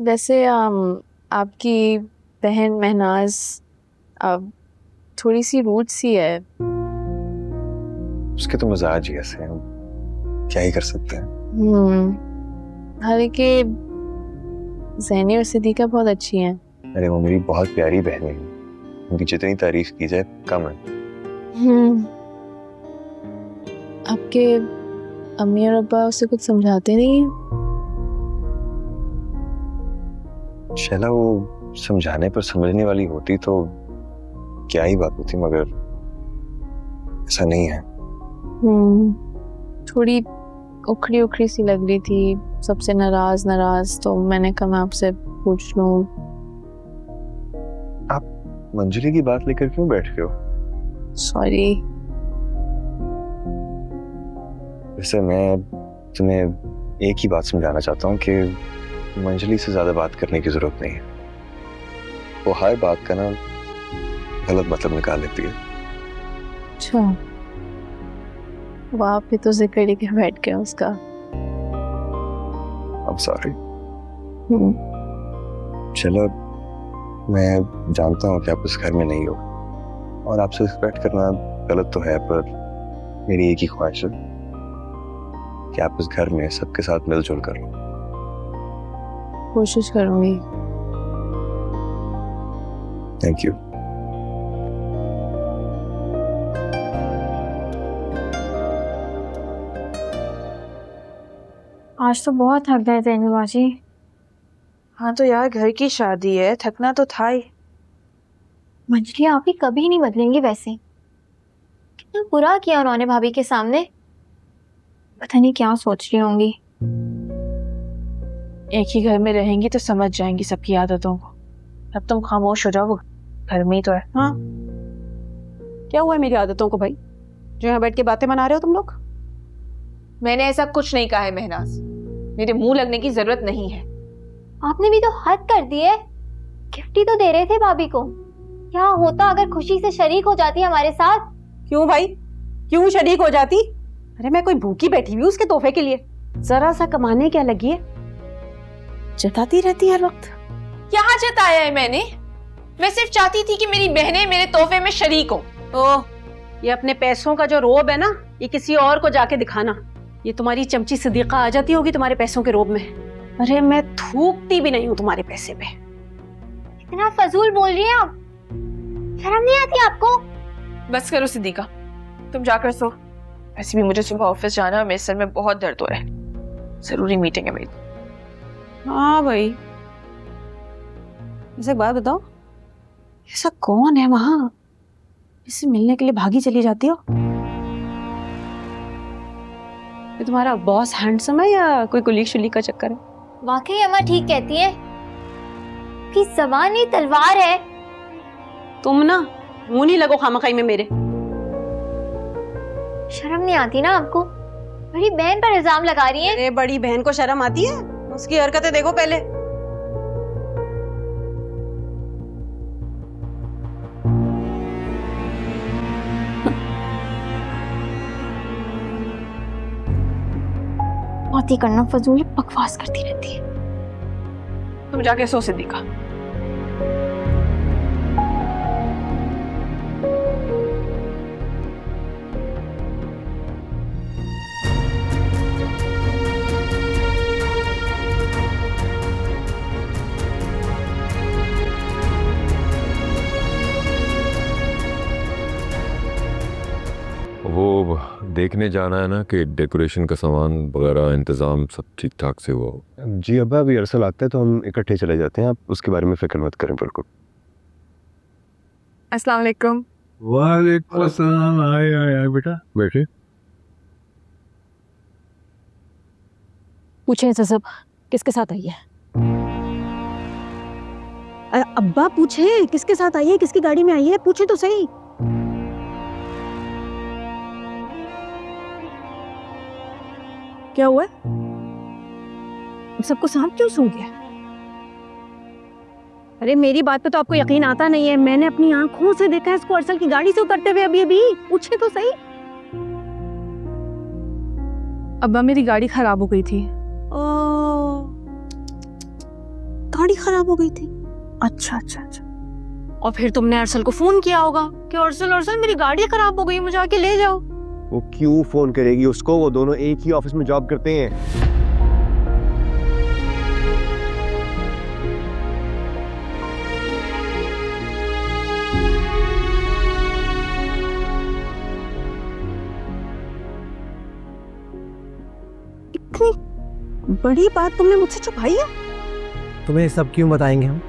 वैसे आपकी बहन महनाज अब थोड़ी सी रूड सी है। उसके तो मिजाज ही ऐसे हैं, क्या ही कर सकते हैं। हालांकि ज़ैनी और सिद्दीका बहुत अच्छी हैं। अरे वो मेरी बहुत प्यारी बहनें हैं, उनकी जितनी तारीफ की जाए कम है। आपके अम्मी और अब्बा उसे कुछ समझाते नहीं हैं? शैला वो समझाने पर समझने वाली होती तो क्या ही बात होती, मगर ऐसा नहीं है। थोड़ी उखड़ी उखड़ी सी लग रही थी, सबसे नाराज नाराज, तो मैंने कहा मैं आपसे पूछ लूं। आप मंजली की बात लेकर क्यों बैठ रहे हो? सॉरी। वैसे मैं तुम्हें एक ही बात समझाना चाहता हूँ कि मंजली से ज्यादा बात करने की जरूरत नहीं है। वो हर बात का ना गलत मतलब निकाल लेती है। अच्छा, वहाँ पे तो जिक्र लेके बैठ गया उसका। I'm sorry। चलो, मैं जानता हूँ कि आप इस घर में नहीं हो और आपसे एक्सपेक्ट करना गलत तो है, पर मेरी एक ही ख्वाहिश है कि आप इस घर में सबके साथ मिलजुल कर लो। कोशिश करूंगी। Thank you. आज तो बहुत थक गए थे बाजी। हाँ तो यार घर की शादी है, थकना तो था ही। मंजली आप ही कभी नहीं बदलेंगी वैसे। कितना बुरा किया उन्होंने भाभी के सामने। पता नहीं क्या सोच रही होंगी। एक ही घर में रहेंगी तो समझ जाएंगी सबकी आदतों को। अब तुम खामोश हो जाओ, वो घर में ही तो है। हाँ, क्या हुआ है मेरी आदतों को भाई, जो यहाँ बैठ के बातें बना रहे हो तुम लोग? मैंने ऐसा कुछ नहीं कहा है महनाज, मेरे मुंह लगने की जरूरत नहीं है। आपने भी तो हद कर दी है। गिफ्ट ही तो दे रहे थे भाभी को। क्या होता अगर खुशी से शरीक हो जाती हमारे साथ? क्यों भाई, क्यों शरीक हो जाती? अरे मैं कोई भूखी बैठी हुई उसके तोहफे के लिए? जरा सा कमाने क्या लगी है, जताती रहती है हर वक्त। क्या जताया है मैंने? मैं सिर्फ चाहती थी कि मेरी बहनें मेरे तोहफे में शरीक हो। ओह, ये अपने पैसों का जो रोब है ना, ये किसी और को जाके दिखाना। ये तुम्हारी चमची सिद्दीका आ जाती होगी तुम्हारे पैसों के रोब में। अरे मैं थूकती भी नहीं हूँ तुम्हारे पैसे पे। इतना फजूल बोल रही हैं आप, शर्म नहीं आती आपको? बस करो सिद्दीका, तुम जाकर सो। ऐसे भी मुझे सुबह ऑफिस जाना है, मेरे सर में बहुत दर्द हो रहा है। जरूरी मीटिंग है मेरी। हाँ भाई, ऐसे एक बात बताओ, ऐसा कौन है वहां इससे मिलने के लिए भागी चली जाती हो? ये तुम्हारा बॉस हैंडसम है या कोई कुलीग शुलीग का चक्कर है? वाकई अम्मा ठीक कहती है कि ज़बान ही तलवार है। तुम ना मुंह नहीं लगो खामखाई में मेरे। शर्म नहीं आती ना आपको? बड़ी बहन पर इल्जाम लगा रही है। अरे बड़ी बहन को शर्म आती है? उसकी हरकतें देखो पहले। बात ही करना फजूल बकवास करती रहती है। तुम जाके सो सिद्दीका। वो देखने जाना है ना कि डेकोरेशन का सामान वगैरह इंतजाम सब ठीक ठाक से हुआ हो। जी अब्बा, अभी अरसल आता है तो हम इकट्ठे चले जाते हैं, आप उसके बारे में फिक्र मत करें। बिल्कुल। अस्सलाम वालेकुम। वालेकुम अस्सलाम। आए आए आए बेटा, बैठे। पूछे सब किसके साथ आई है? अब्बा पूछे किसके साथ आई है, किसकी गाड़ी में आई है, पूछे तो सही। क्या हुआ? अब सबको सांप क्यों सूंघ गया? अरे मेरी बात पे तो आपको यकीन आता नहीं है। मैंने अपनी आंखों से देखा है इसको अरसल की गाड़ी से उतरते हुए अभी अभी। पूछे तो सही। अब्बा मेरी गाड़ी खराब हो गई थी। गाड़ी गाड़ी खराब हो गई थी। अच्छा अच्छा अच्छा। और फिर तुमने अरसल को फोन किया होगा कि अरसल अरसल मेरी गाड़ी खराब हो गई, मुझे आके ले जाओ। वो क्यों फोन करेगी उसको, वो दोनों एक ही ऑफिस में जॉब करते हैं। इतनी बड़ी बात तुमने मुझसे छुपाई है? तुम्हें सब क्यों बताएंगे हम?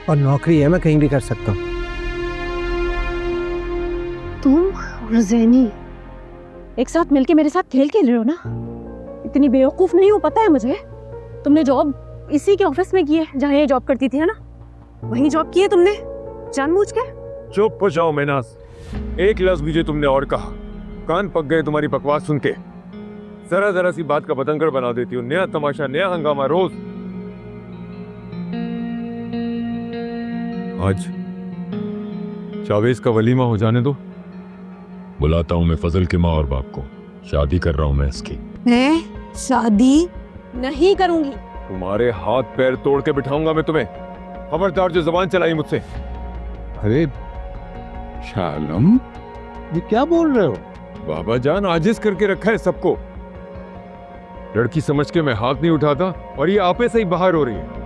और नौकरी है, मैं कहीं भी कर सकता हूँ। तुम और ज़ैनी एक साथ मिलके मेरे साथ खेल खेल रहे हो ना? इतनी बेवकूफ नहीं हो, पता है मुझे। तुमने जॉब इसी के ऑफिस में की है जहाँ ये जॉब करती थी, है ना? वहीं जॉब की है तुमने जानबूझ के। चुप हो जाओ महनाज, एक लफ्ज भी जो तुमने और कहा, कान पक गए तुम्हारी बकवास सुन के। जरा जरा सी बात का बतंगड़ बना देती हो, नया तमाशा नया हंगामा रोज। आज शावेज का वलीमा हो जाने दो, बुलाता हूं मैं फजल की माँ और बाप को, शादी कर रहा हूं मैं इसकी। मैं शादी नहीं करूंगी। तुम्हारे हाथ पैर तोड़ के बिठाऊंगा मैं तुम्हें, खबरदार जो जबान चलाई मुझसे। अरे शालम, ये क्या बोल रहे हो? बाबा जान आजिज करके रखा है सबको, लड़की समझ के मैं हाथ नहीं उठाता और ये आपे से ही बाहर हो रही है।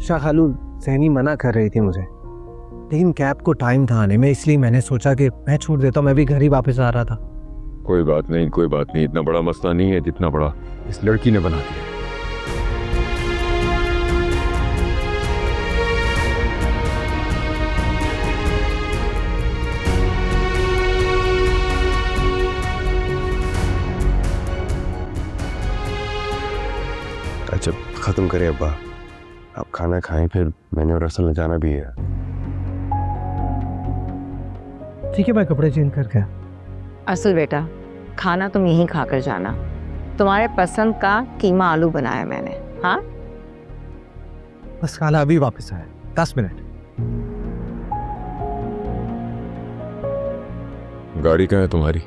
शाह खालू, ज़ैनी मना कर रही थी मुझे, लेकिन कैब को टाइम था आने में, इसलिए मैंने सोचा कि मैं छूट देता हूँ, मैं भी घर ही वापस आ रहा था। कोई बात नहीं, कोई बात नहीं, इतना बड़ा मसला नहीं है जितना बड़ा इस लड़की ने बना दिया। अच्छा खत्म करें अब्बा, आप खाना खाएं, फिर मैंने और असल ने जाना भी है। ठीक है, मैं कपड़े चेंज करके। असल बेटा, खाना तुम यहीं खाकर जाना, तुम्हारे पसंद का कीमा आलू बनाया मैंने। हाँ बस खाना अभी वापस आया, 10 मिनट। गाड़ी कहाँ है तुम्हारी?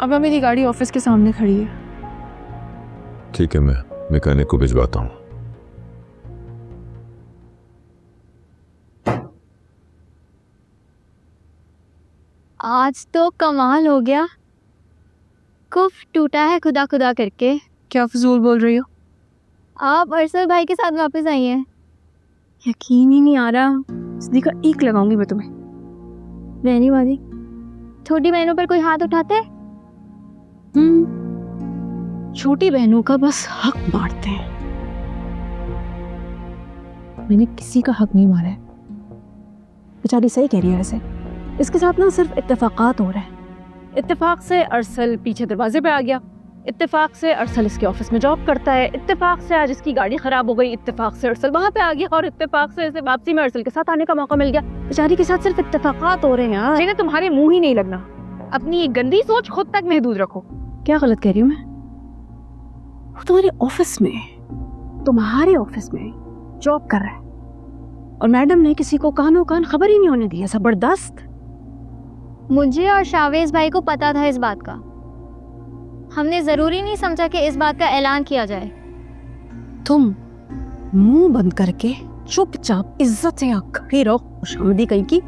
अब मेरी गाड़ी ऑफिस के सामने खड़ी है। ठीक है, मैं मैकेनिक को भिजवाता हूँ। आज तो कमाल हो गया, कुफ टूटा है खुदा खुदा करके। क्या फजूल बोल रही हो? आप अरसल भाई के साथ वापस आई हैं। यकीन ही नहीं आ रहा। सदीका, ईक लगाऊंगी मैं तुम्हें। बहनी बाजी, छोटी बहनों पर कोई हाथ उठाते है? छोटी बहनों का बस हक मारते हैं। मैंने किसी का हक नहीं मारा है। बेचारी सही कह रही है। वैसे इसके साथ ना सिर्फ इत्तेफाकात हो रहे हैं। इत्तेफाक से अरसल पीछे दरवाजे पे आ गया, इत्तेफाक से अरसल इसके ऑफिस में जॉब करता है, इत्तेफाक से आज इसकी गाड़ी खराब हो गई, इत्तेफाक से अरसल वहाँ पे आ गया, और इत्तेफाक से इसे वापसी में अरसल के साथ आने का मौका मिल गया। बेचारी के साथ सिर्फ इत्तेफाकात हो रहे हैं यार। जिन्हें तुम्हारे मुंह ही नहीं लगना। अपनी ये गंदी सोच खुद तक महदूद रखो। क्या गलत कह रही हूँ मैं? वो तुम्हारे ऑफिस में, तुम्हारे ऑफिस में जॉब कर रहा है और मैडम ने किसी को कानों कान खबर ही नहीं होने दी है। जबरदस्त। मुझे और शावेज भाई को पता था इस बात का, हमने जरूरी नहीं समझा कि इस बात का ऐलान किया जाए। तुम मुंह बंद करके चुपचाप इज्जत से खड़ी रहो। खुशामदी कहीं की।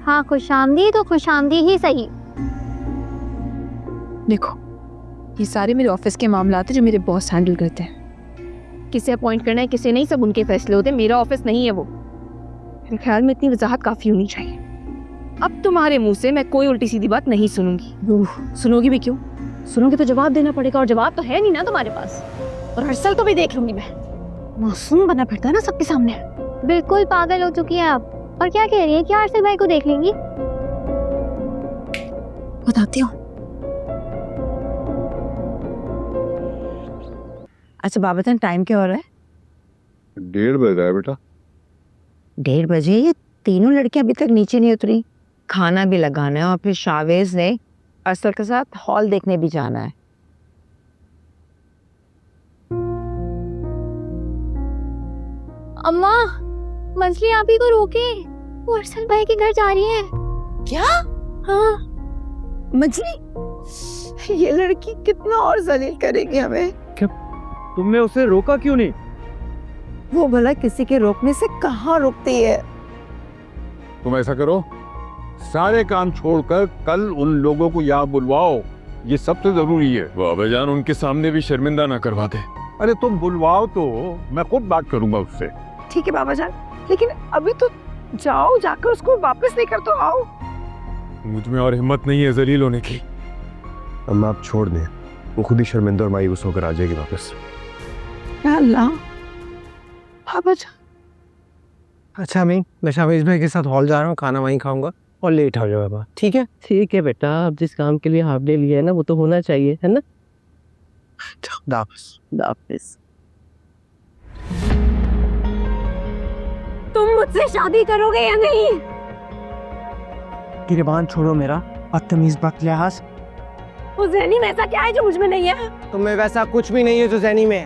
हाँ, खुशामदी तो खुशामदी ही सही। देखो, ये सारे मेरे ऑफिस के मामलात हैं जो मेरे बॉस हैंडल करते हैं। किसे अपॉइंट करना है किसे नहीं, सब उनके फैसले होते हैं। मेरा ऑफिस नहीं है वो। मेरे ख्याल में इतनी वजाहत काफ़ी होनी चाहिए। अब तुम्हारे मुंह से मैं कोई उल्टी सीधी बात नहीं सुनूंगी। सुनोगी भी क्यों? सुनोगे तो जवाब देना पड़ेगा, और जवाब तो है नहीं ना तुम्हारे पास। और अरसल को भी देख लूंगी मैं। मासूम बना फिरता है ना सबके सामने। बिल्कुल पागल हो चुकी हैं आप। और क्या कह रही है कि अरसल भाई को देख लेंगी? बताती हूँ। अच्छा बाबतन, टाइम क्या हो रहा है? 1:30 बज रहा है बेटा। 1:30 बजे? ये तीनों लड़कियां अभी तक नीचे नहीं उतरी। खाना भी लगाना है और फिर शावेज ने अरसल के साथ हॉल देखने भी जाना है। अम्मा, मंजली आप ही को रोके, वो अरसल भाई के घर जा रही है। क्या? हाँ। मंजली ये लड़की कितना और जलील करेगी हमें। तुमने उसे रोका क्यों नहीं? वो भला किसी के रोकने से कहाँ रुकती है। तुम ऐसा करो, सारे काम छोड़कर कल उन लोगों को यहाँ बुलवाओ, ये सबसे जरूरी है। बाबा जान उनके सामने भी शर्मिंदा ना करवा दे। अरे तुम बुलवाओ तो मैं खुद बात करूंगा उससे। ठीक है बाबा जान, लेकिन अभी तो जाओ, जाकर उसको वापस लेकर तो आओ। मुझ में और हिम्मत नहीं है जलील होने की। अम्मा आप छोड़ दें, वो खुद ही शर्मिंदा और मायूस होकर आ जाएगी वापस। या अल्लाह, बाबा जान। अच्छा मैं शावेज भाई के साथ हॉल जा रहा हूँ, खाना वहीं खाऊंगा और लेट हो जाओ बाबा, ठीक है? ठीक है बेटा, अब जिस काम के लिए हाफ डे लिया है ना वो तो होना चाहिए, है ना? दाफिज। तुम मुझसे शादी करोगे या नहीं? गिरबान छोड़ो मेरा बदतमीज बदलिहाज। वो ज़हनी में ऐसा क्या है जो मुझ में नहीं है? तुम्हें वैसा कुछ भी नहीं है जो ज़हनी में है।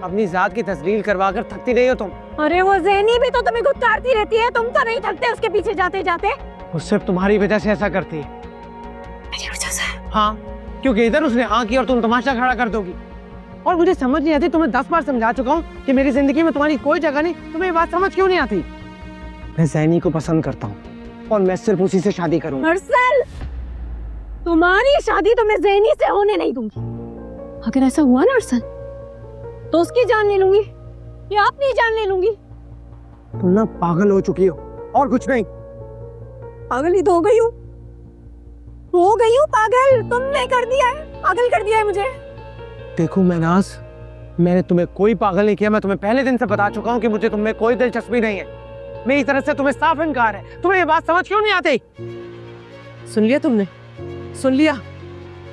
अपनी जात की तस्लील करवा कर थकती नहीं हो तुम? अरे वो ज़हनी भी तो तुम्हें गुत्तारती रहती है, तुम तो नहीं थकते उसके पीछे जाते जाते। वो सिर्फ तुम्हारी वजह से ऐसा करती है। मेरी वजह से? हाँ, क्योंकि इधर उसने हाँ की और तुम तमाशा खड़ा कर दोगी। और मुझे समझ नहीं आती, तुम्हें 10 बार समझा चुका हूँ कि मेरी जिंदगी में तुम्हारी कोई जगह नहीं, तुम्हें ये बात समझ क्यों नहीं आती? मैं ज़हनी को पसंद करता हूँ और मैं सिर्फ उसी से शादी करूँगा। अरसल, तुम्हारी शादी तो मैं ज़हनी से होने नहीं दूंगी। अगर ऐसा हुआ ना अरसल, तो उसकी जान ले लूंगी या अपनी जान ले लूंगी। तुम ना पागल हो चुकी हो और कुछ नहीं। पागल ही तो हो गई हूँ पागल। तुमने कर दिया है, पागल कर दिया है मुझे। देखो महनाज, मैंने तुम्हें कोई पागल नहीं किया। मैं तुम्हें पहले दिन से बता चुका हूँ कि मुझे तुममें कोई दिलचस्पी नहीं है। मेरी तरफ से तुम्हें साफ इनकार है। तुम्हें ये बात समझ क्यों नहीं आती? सुन लिया तुमने? सुन लिया?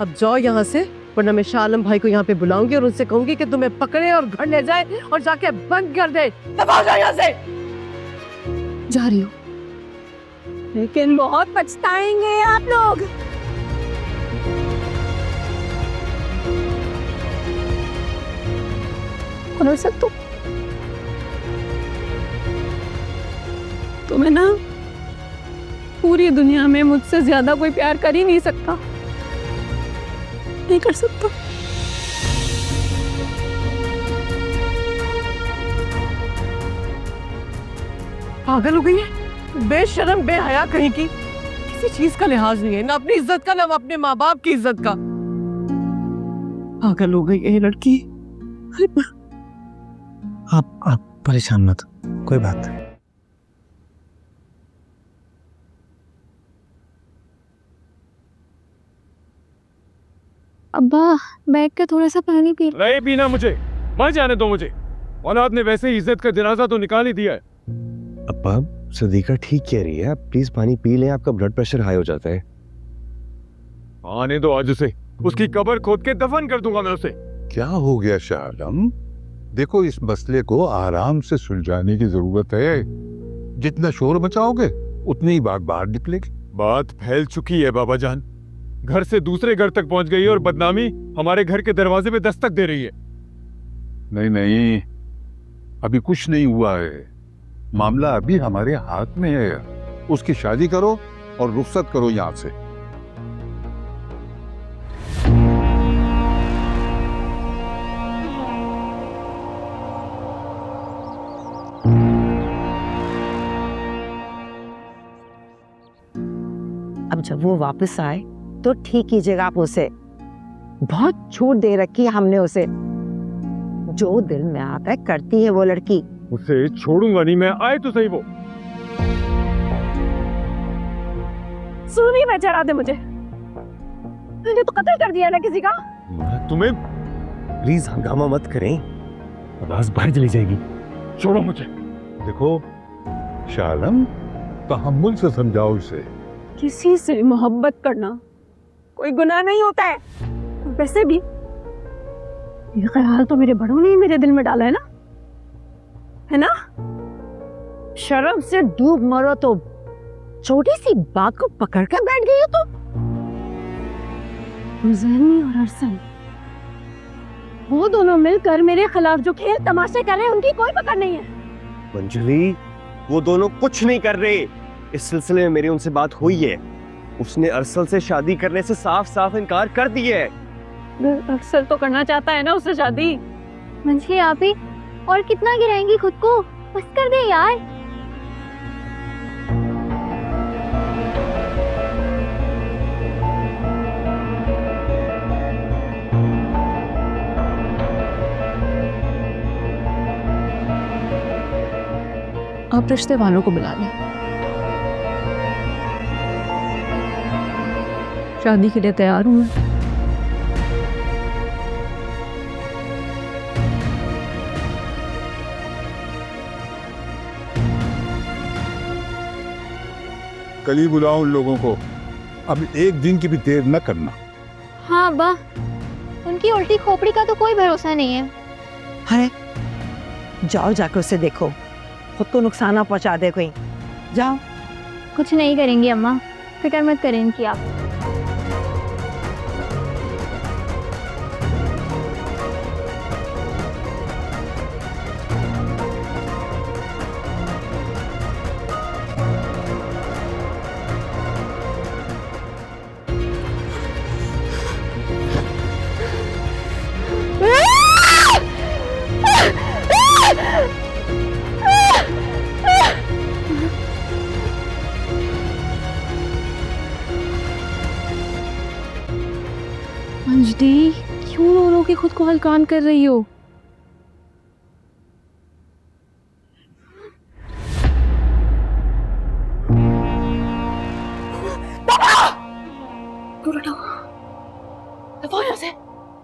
अब जाओ यहाँ से, वरना मैं शाह आलम भाई को यहाँ पे बुलाऊंगी और उनसे कहूंगी कि तुम्हें पकड़े और घर ले जाए और जाके बंद कर दे। दबाओ जाओ यहाँ से। जा रही हूँ, लेकिन बहुत पछताएंगे आप लोग। तुम्हें ना पूरी दुनिया में मुझसे ज्यादा कोई प्यार कर ही नहीं सकता, नहीं कर सकता। पागल हो गई है, बेशरम बेहया कहीं की। किसी चीज का लिहाज नहीं है, ना अपनी इज्जत का, ना अपने माँ बाप की इज्जत का। पागल हो गई है ये लड़की। आप परेशान मत, कोई बात नहीं। अब्बा बैठ के थोड़ा सा पानी पी। नहीं पीना मुझे, मर जाने दो मुझे। औलाद ने वैसे ही इज्जत का जनाजा तो निकाल ही दिया है। अब्बा सदीका ठीक कह रही है, आप प्लीज पानी पी लें, आपका ब्लड प्रेशर हाई हो जाता है। आने दो आज उसे, उसकी कब्र खोद के दफन कर दूंगा मैं उसे। क्या हो गया शाह आलम? देखो इस मसले को आराम से सुलझाने की जरूरत है। जितना शोर मचाओगे उतनी ही बात बाहर निकलेगी। बात फैल चुकी है बाबा जान, घर से दूसरे घर तक पहुंच गई है और बदनामी हमारे घर के दरवाजे पे दस्तक दे रही है। नहीं नहीं, अभी कुछ नहीं हुआ है, मामला अभी हमारे हाथ में है। उसकी शादी करो और रुखसत करो यहाँ से। अब जब वो वापस आए तो ठीक कीजिएगा आप उसे। बहुत छूट दे रखी है हमने उसे, जो दिल में आता है करती है वो लड़की। उसे छोड़ूंगा नहीं मैं, आए तो सही वो। सूली में चढ़ा दे मुझे, तुझे तो कत्ल कर दिया ना किसी का। तुम्हें प्लीज हंगामा मत करें, आवाज बाहर चली जाएगी। छोड़ो मुझे। देखो शाह आलम, तहम्मुल से समझाओ इसे। किसी से मोहब्बत करना कोई गुनाह नहीं होता है। वैसे भी ये ख्याल तो मेरे बड़ों ने ही मेरे दिल में डाला है ना? शर्म से डूब मरो तो छोटी सी बात को पकड़ कर बैठ गई हो तुम। ज़हनी और अरसल, वो दोनों मिलकर मेरे खिलाफ जो खेल तमाशे कर रहे हैं उनकी कोई पकड़ नहीं है। मंजली, वो दोनों कुछ नहीं कर रहे। इस सिलसिले में मेरी उनसे बात हुई है, उसने अरसल से शादी करने से साफ साफ इनकार कर दिया है। अक्सर तो करना चाहता है ना उससे शादी। मंजली आप ही और कितना गिराएंगी खुद को, बस कर दे यार। आप रिश्ते वालों को बुला लें, शादी के लिए तैयार हूं मैं। कल ही बुलाओ उन लोगों को, अब एक दिन की भी देर न करना। हाँ अब्बा, उनकी उल्टी खोपड़ी का तो कोई भरोसा नहीं है। अरे जाओ जाकर उसे देखो, खुद को नुकसान ना पहुंचा दे कोई। जाओ। कुछ नहीं करेंगी अम्मा, फिक्र मत करें इनकी आप। अंजलि, क्यों रो रो के खुद को हलकान कर रही हो?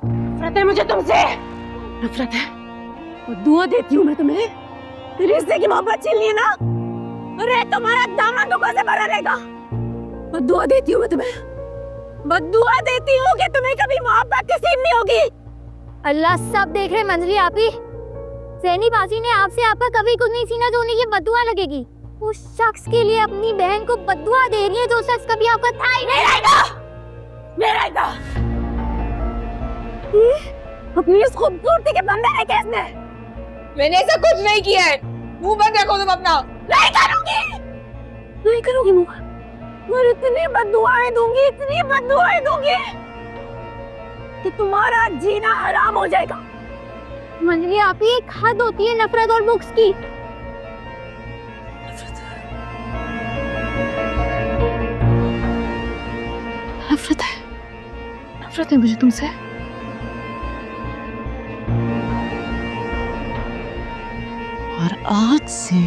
नफरत है मुझे तुमसे, नफरत है। और दुआ देती हूँ मैं तुम्हें, तेरी रिश्ते की मोहब्बत छीन ली ना, अरे तुम्हारा दामन दुखों से भरा रहेगा। और दुआ देती हूँ मैं तुम्हें, बद्दुआ देती हूँ कि तुम्हें कभी मोहब्बत नसीब नहीं होगी। अल्लाह सब देख रहे मंजली आप ही। सैनी बाजी ने आपसे आपका कभी कुछ नहीं सीना धोने की बद्दुआ लगेगी। उस शख्स के लिए अपनी बहन को बद्दुआ दे रही है जो शख्स कभी आपका था ही नहीं। मेरा अपनी इस खूबसूरती के बंदे ने किसने? मैंने ऐसा कुछ नहीं किया है। मुंह बंद रखो तुम अपना। नहीं करूंगी मुंह। मैं इतनी बद्दुआएं दूंगी, इतनी बद्दुआएं दूंगी कि तुम्हारा जीना हराम हो जाएगा। मंजली आप ही, एक हद होती है नफरत और बुक्स की। नफरत है मुझे तुमसे। और आज से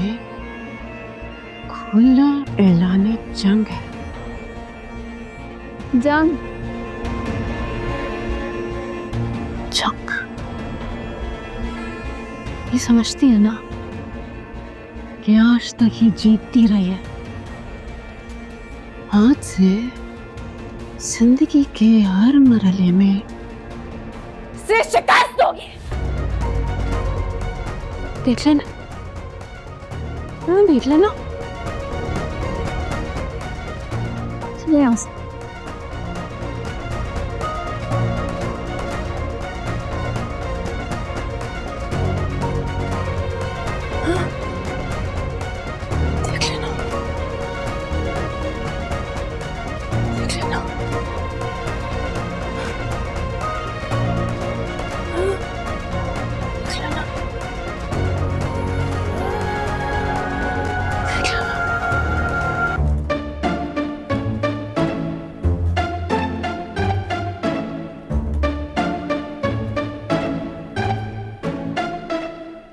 खुला ऐलाने जंग है। जंग? जंग ये समझती है ना कि आज तक ही जीतती रही है। आज से जिंदगी के हर मरहले में से शिकस्त होगी। देख लेना, देख लेना। चले यहाँ से।